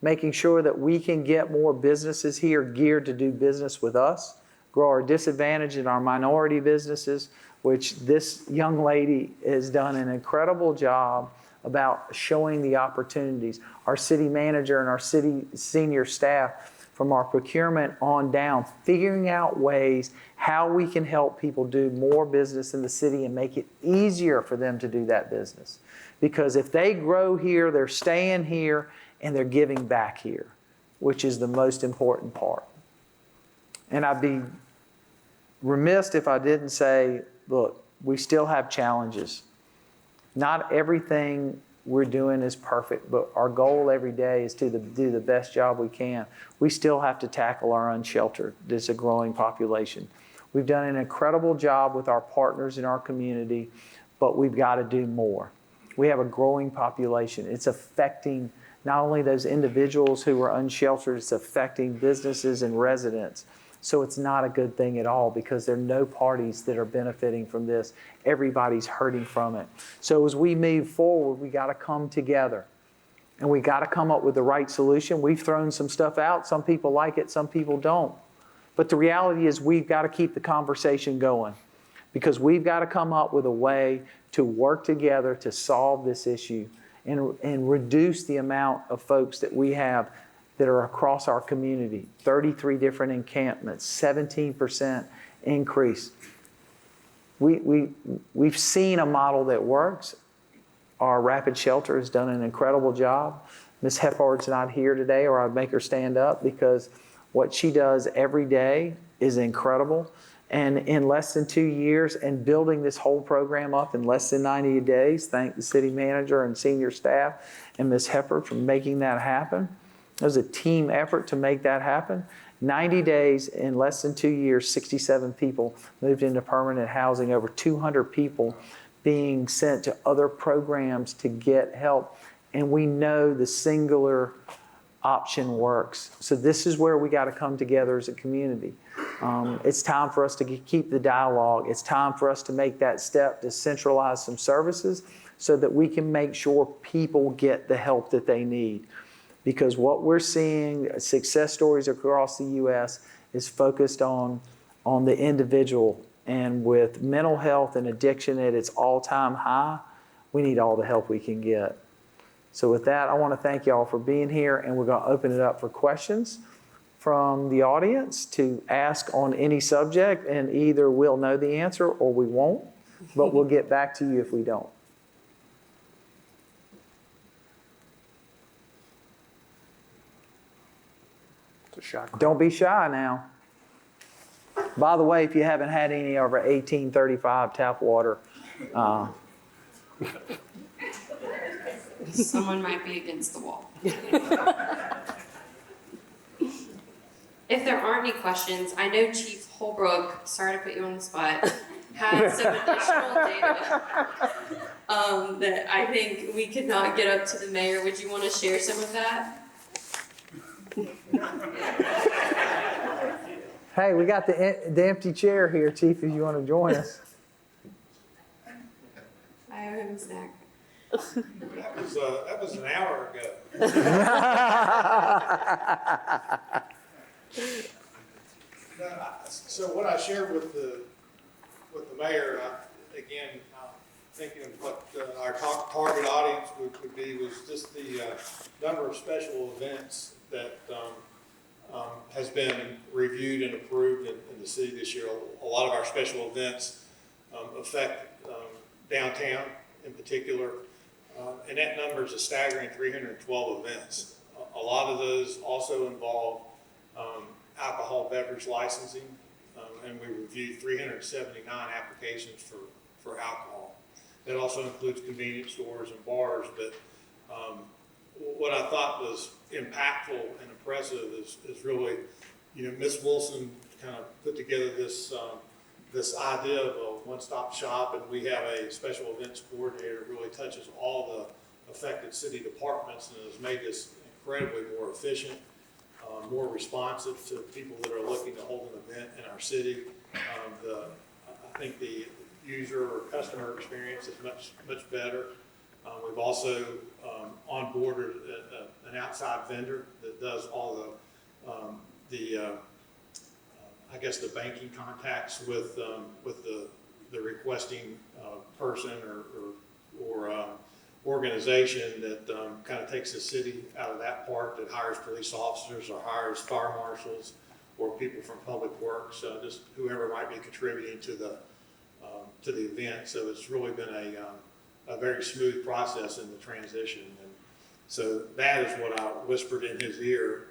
making sure that we can get more businesses here geared to do business with us, grow our disadvantage in our minority businesses, which this young lady has done an incredible job about showing the opportunities. Our city manager and our city senior staff, from our procurement on down, figuring out ways how we can help people do more business in the city and make it easier for them to do that business. Because if they grow here, they're staying here, and they're giving back here, which is the most important part. And I'd be remiss if I didn't say, look, we still have challenges. Not everything we're doing is perfect, but our goal every day is to do the best job we can. We still have to tackle our unsheltered. There's a growing population. We've done an incredible job with our partners in our community, but we've got to do more. We have a growing population. It's affecting not only those individuals who are unsheltered, it's affecting businesses and residents. So it's not a good thing at all because there are no parties that are benefiting from this. Everybody's hurting from it. So as we move forward, we got to come together and we got to come up with the right solution. We've thrown some stuff out. Some people like it, some people don't. But the reality is we've got to keep the conversation going because we've got to come up with a way to work together to solve this issue and reduce the amount of folks that we have that are across our community. 33 different encampments, 17% increase. We've seen a model that works. Our rapid shelter has done an incredible job. Ms. Hepard's not here today, or I'd make her stand up because what she does every day is incredible. And in less than 2 years and building this whole program up in less than 90 days, thank the city manager and senior staff and Ms. Hepard for making that happen. It was a team effort to make that happen. 90 days, in less than 2 years, 67 people moved into permanent housing, over 200 people being sent to other programs to get help. And we know the singular option works. So this is where we got to come together as a community. It's time for us to keep the dialogue. It's time for us to make that step to centralize some services so that we can make sure people get the help that they need. Because what we're seeing, success stories across the U.S., is focused on the individual. And with mental health and addiction at its all-time high, we need all the help we can get. So with that, I want to thank y'all for being here, and we're going to open it up for questions from the audience to ask on any subject, and either we'll know the answer or we won't, but we'll get back to you if we don't. It's a shot crowd. Don't be shy now. By the way, if you haven't had any of our 1835 tap water, Someone might be against the wall. If there aren't any questions, I know Chief Holbrook, sorry to put you on the spot, had some additional data that I think we could not get up to the mayor. Would you want to share some of that? hey, we got the empty chair here, Chief, if you want to join us. I owe him a snack. That was an hour ago. So what I shared with the mayor, again, thinking of what our target audience would be, was just the number of special events that has been reviewed and approved in the city this year. A lot of our special events affect downtown in particular, and that number is a staggering 312 events. A lot of those also involve alcohol beverage licensing, and we reviewed 379 applications for alcohol. That also includes convenience stores and bars, but what I thought was impactful and impressive is really, Ms. Wilson kind of put together this idea of a one-stop shop, and we have a special events coordinator that really touches all the affected city departments and has made this incredibly more efficient, more responsive to people that are looking to hold an event in our city. I think the user or customer experience is much better. We've also onboarded an outside vendor that does all the banking contacts with the requesting person or organization that kind of takes the city out of that part, that hires police officers or hires fire marshals or people from public works, just whoever might be contributing to the event. So it's really been a very smooth process in the transition. And so that is what I whispered in his ear.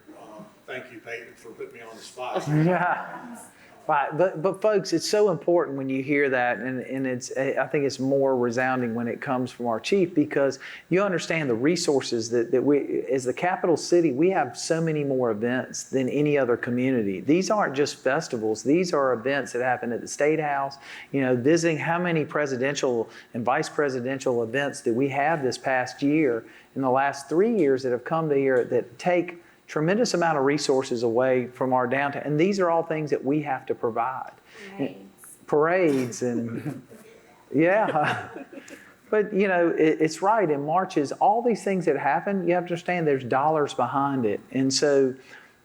Thank you, Peyton, for putting me on the spot. Yeah. Right, but folks, it's so important when you hear that, and I think it's more resounding when it comes from our chief, because you understand the resources that we, as the capital city, we have so many more events than any other community. These aren't just festivals; these are events that happen at the State House. Visiting how many presidential and vice presidential events that we have this past year, in the last 3 years that have come to here that take tremendous amount of resources away from our downtown. And these are all things that we have to provide. Parades and yeah. But it's right. In marches, all these things that happen, you have to understand there's dollars behind it. And so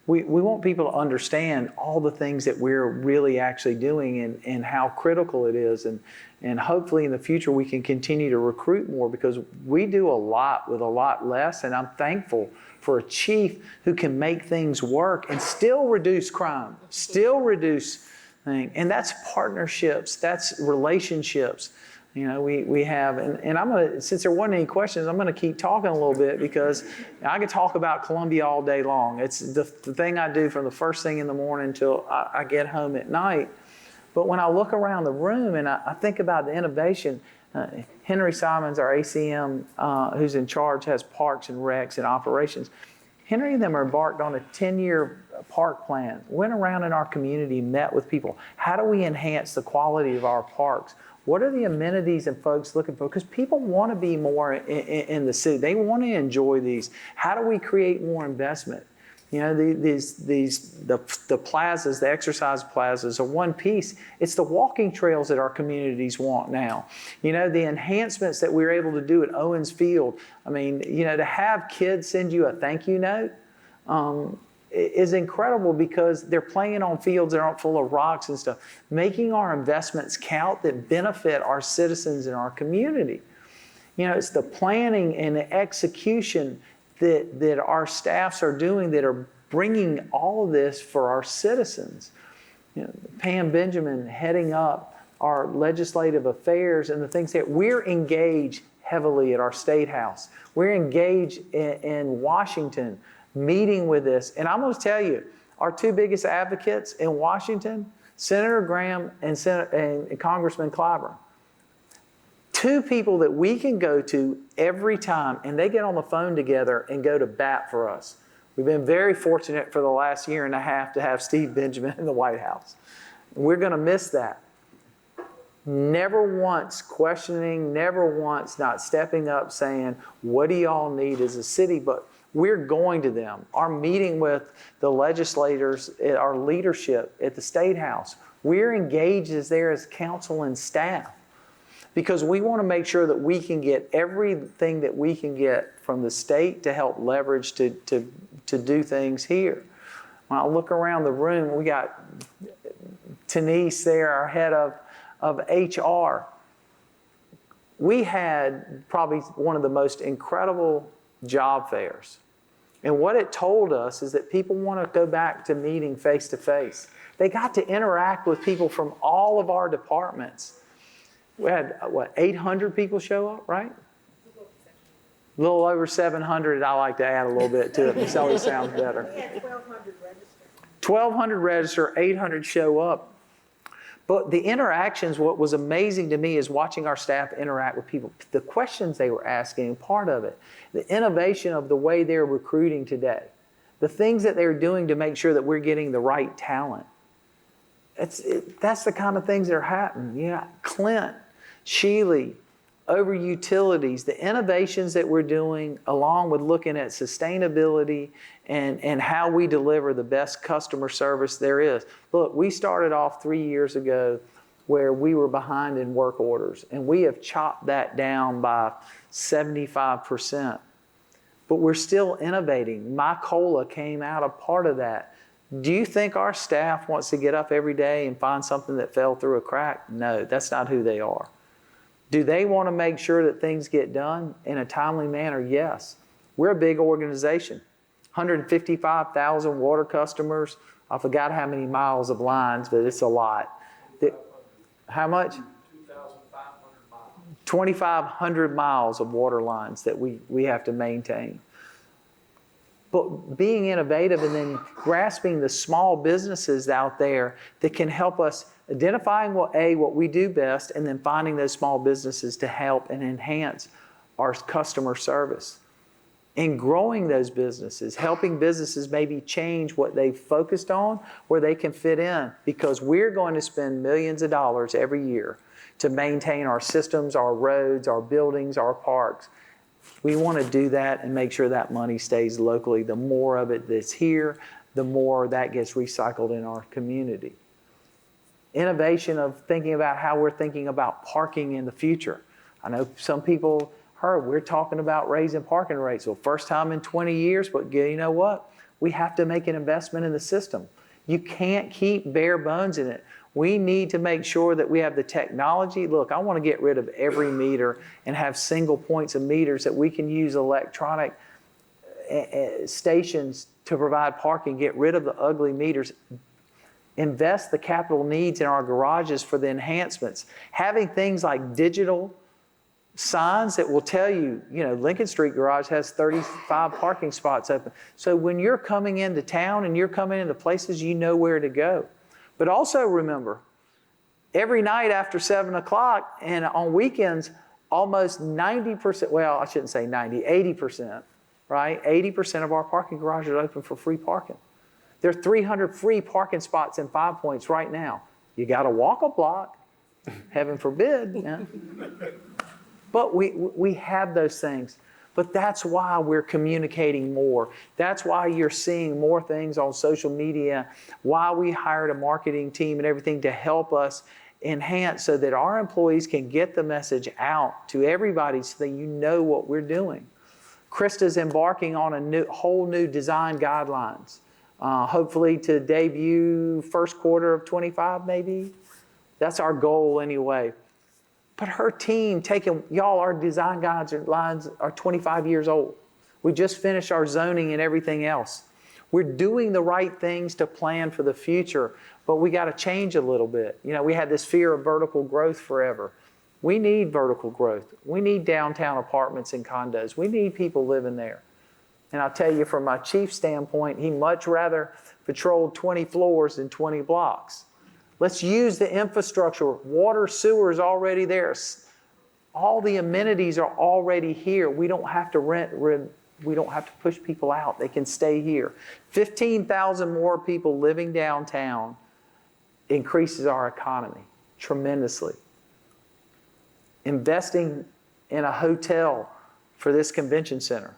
we want people to understand all the things that we're really actually doing and how critical it is. And hopefully in the future we can continue to recruit more, because we do a lot with a lot less. And I'm thankful for a chief who can make things work and still reduce crime, still reduce things. And that's partnerships, that's relationships. We have, and I'm gonna, since there wasn't any questions, I'm gonna keep talking a little bit, because I could talk about Columbia all day long. It's the thing I do from the first thing in the morning until I get home at night. But when I look around the room and I think about the innovation, Henry Simons, our ACM, who's in charge, has parks and recs and operations. Henry and them are embarked on a 10-year park plan. Went around in our community, met with people. How do we enhance the quality of our parks? What are the amenities and folks looking for? Because people want to be more in the city. They want to enjoy these. How do we create more investment? The plazas, the exercise plazas are one piece. It's the walking trails that our communities want now. The enhancements that we're able to do at Owens Field. I mean, to have kids send you a thank you note is incredible, because they're playing on fields that aren't full of rocks and stuff. Making our investments count that benefit our citizens in our community. It's the planning and the execution that our staffs are doing that are bringing all of this for our citizens. Pam Benjamin heading up our legislative affairs and the things that we're engaged heavily at our State House. We're engaged in Washington, meeting with this. And I'm going to tell you, Our two biggest advocates in Washington, Senator Graham and Congressman Clyburn. Two people that we can go to every time, and they get on the phone together and go to bat for us. We've been very fortunate for the last year and a half to have Steve Benjamin in the White House. We're going to miss that. Never once questioning, never once not stepping up saying, what do y'all need as a city? But we're going to them. Our meeting with the legislators, our leadership at the State House, we're engaged as there as council and staff because we want to make sure that we can get everything that we can get from the state to help leverage to do things here. When I look around the room, we got Denise there, our head of HR. We had probably one of the most incredible job fairs. And what it told us is that people want to go back to meeting face to face. They got to interact with people from all of our departments. We had, 800 people show up, right? A little over 700. I like to add a little bit to it. It always sounds better. We had 1,200 registered. 1,200 register, 800 show up. But the interactions, what was amazing to me is watching our staff interact with people. The questions they were asking, part of it. The innovation of the way they're recruiting today. The things that they're doing to make sure that we're getting the right talent. That's the kind of things that are happening. You know, Clint, Sheely, over utilities, the innovations that we're doing along with looking at sustainability and how we deliver the best customer service there is. Look, we started off 3 years ago where we were behind in work orders, and we have chopped that down by 75%. But we're still innovating. My COLA came out of part of that. Do you think our staff wants to get up every day and find something that fell through a crack? No, that's not who they are. Do they want to make sure that things get done in a timely manner? Yes. We're a big organization. 155,000 water customers. I forgot how many miles of lines, but it's a lot. How much? 2,500 miles. 2,500 miles of water lines that we have to maintain. But being innovative and then grasping the small businesses out there that can help us identifying what we do best and then finding those small businesses to help and enhance our customer service. And growing those businesses, helping businesses maybe change what they've focused on where they can fit in because we're going to spend millions of dollars every year to maintain our systems, our roads, our buildings, our parks. We want to do that and make sure that money stays locally. The more of it that's here, the more that gets recycled in our community. Innovation of thinking about how we're thinking about parking in the future. I know some people heard we're talking about raising parking rates. Well, first time in 20 years, but you know what? We have to make an investment in the system. You can't keep bare bones in it. We need to make sure that we have the technology. Look, I want to get rid of every meter and have single points of meters that we can use electronic stations to provide parking, get rid of the ugly meters, invest the capital needs in our garages for the enhancements. Having things like digital signs that will tell you, Lincoln Street Garage has 35 parking spots open. So when you're coming into town and you're coming into places, you know where to go. But also remember, every night after 7 o'clock and on weekends, almost 90%, well, I shouldn't say 90, 80%, right? 80% of our parking garages are open for free parking. There are 300 free parking spots in 5 Points right now. You got to walk a block, heaven forbid. Yeah. But we have those things. But that's why we're communicating more. That's why you're seeing more things on social media, why we hired a marketing team and everything to help us enhance so that our employees can get the message out to everybody so that you know what we're doing. Krista's embarking on a whole new design guidelines, hopefully to debut first quarter of 25 maybe. That's our goal anyway. But her team our design guidelines are 25 years old. We just finished our zoning and everything else. We're doing the right things to plan for the future, but we got to change a little bit. We had this fear of vertical growth forever. We need vertical growth. We need downtown apartments and condos. We need people living there. And I'll tell you from my chief's standpoint, he'd much rather patrol 20 floors than 20 blocks. Let's use the infrastructure. Water, sewer is already there. All the amenities are already here. We don't have to we don't have to push people out. They can stay here. 15,000 more people living downtown increases our economy tremendously. Investing in a hotel for this convention center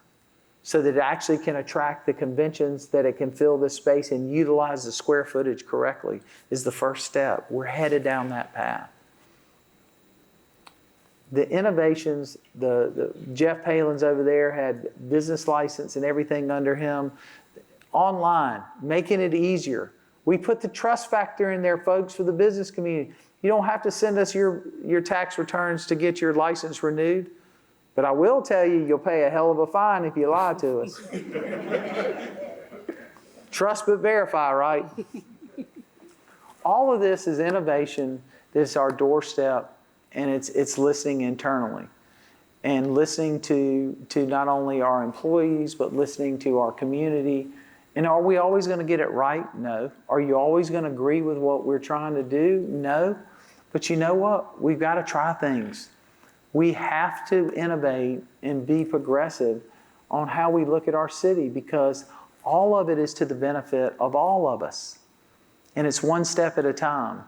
so that it actually can attract the conventions, that it can fill this space and utilize the square footage correctly is the first step. We're headed down that path. The innovations, the Jeff Palin's over there had business license and everything under him. Online, making it easier. We put the trust factor in there, folks, for the business community. You don't have to send us your tax returns to get your license renewed. But I will tell you, you'll pay a hell of a fine if you lie to us. Trust but verify, right? All of this is innovation. This is our doorstep, and it's listening internally. And listening to not only our employees, but listening to our community. And are we always going to get it right? No. Are you always going to agree with what we're trying to do? No. But you know what? We've got to try things. We have to innovate and be progressive on how we look at our city, because all of it is to the benefit of all of us. And it's one step at a time.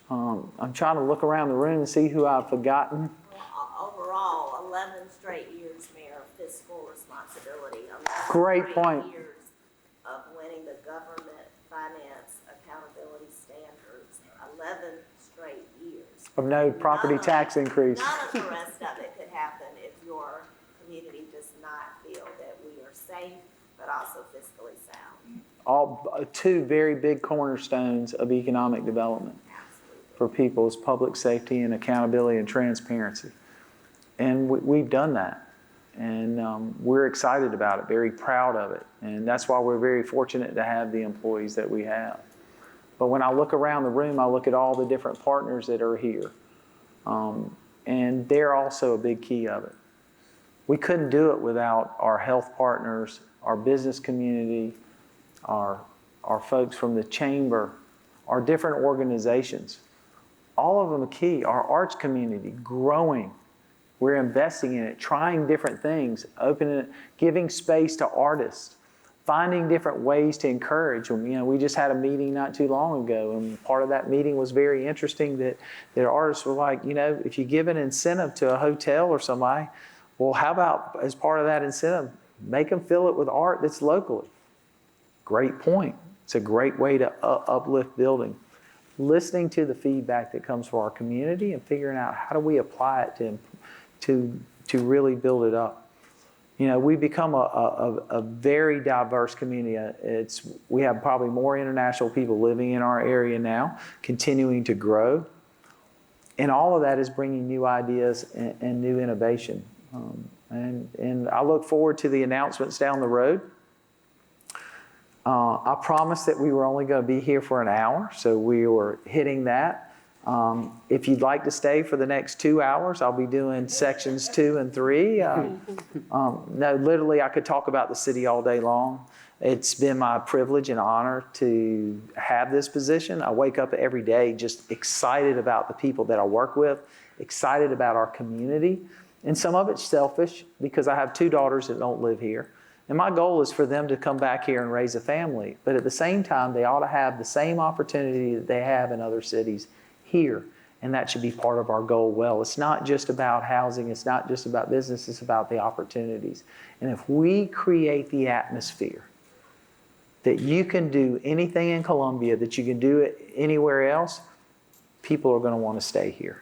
I'm trying to look around the room and see who I've forgotten. Well, overall, 11 straight years, Mayor, of fiscal responsibility. 11 Great straight point. years of winning the government finance accountability standards. 11 straight years. Of no property None of- tax increase. None of the rest of it could happen if your community does not feel that we are safe, but also fiscally sound. All two very big cornerstones of economic development for people's public safety and accountability and transparency. And we've done that. And we're excited about it, very proud of it. And that's why we're very fortunate to have the employees that we have. But when I look around the room, I look at all the different partners that are here. And they're also a big key of it. We couldn't do it without our health partners, our business community, our folks from the chamber, our different organizations. All of them are key. Our arts community, growing. We're investing in it, trying different things, opening it, giving space to artists, finding different ways to encourage them. You know, we just had a meeting not too long ago, and part of that meeting was very interesting that artists were like, you know, if you give an incentive to a hotel or somebody, well, how about as part of that incentive, make them fill it with art that's locally? Great point. It's a great way to uplift building. Listening to the feedback that comes from our community and figuring out how do we apply it to really build it up. You know, we've become a very diverse community. We have probably more international people living in our area now, continuing to grow. And all of that is bringing new ideas and new innovation. And I look forward to the announcements down the road. I promised that we were only going to be here for an hour, so we were hitting that. If you'd like to stay for the next 2 hours, I'll be doing sections 2 and 3. No, literally, I could talk about the city all day long. It's been my privilege and honor to have this position. I wake up every day just excited about the people that I work with, excited about our community. And some of it's selfish because I have 2 daughters that don't live here. And my goal is for them to come back here and raise a family. But at the same time, they ought to have the same opportunity that they have in other cities here. And that should be part of our goal. Well, it's not just about housing. It's not just about business. It's about the opportunities. And if we create the atmosphere that you can do anything in Columbia, that you can do it anywhere else, people are going to want to stay here.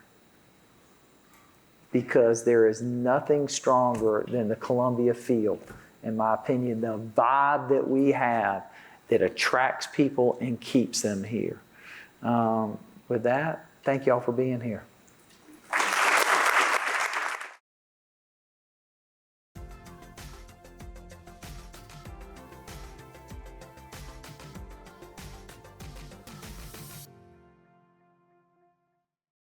Because there is nothing stronger than the Columbia feel. In my opinion, the vibe that we have that attracts people and keeps them here. With that, thank you all for being here.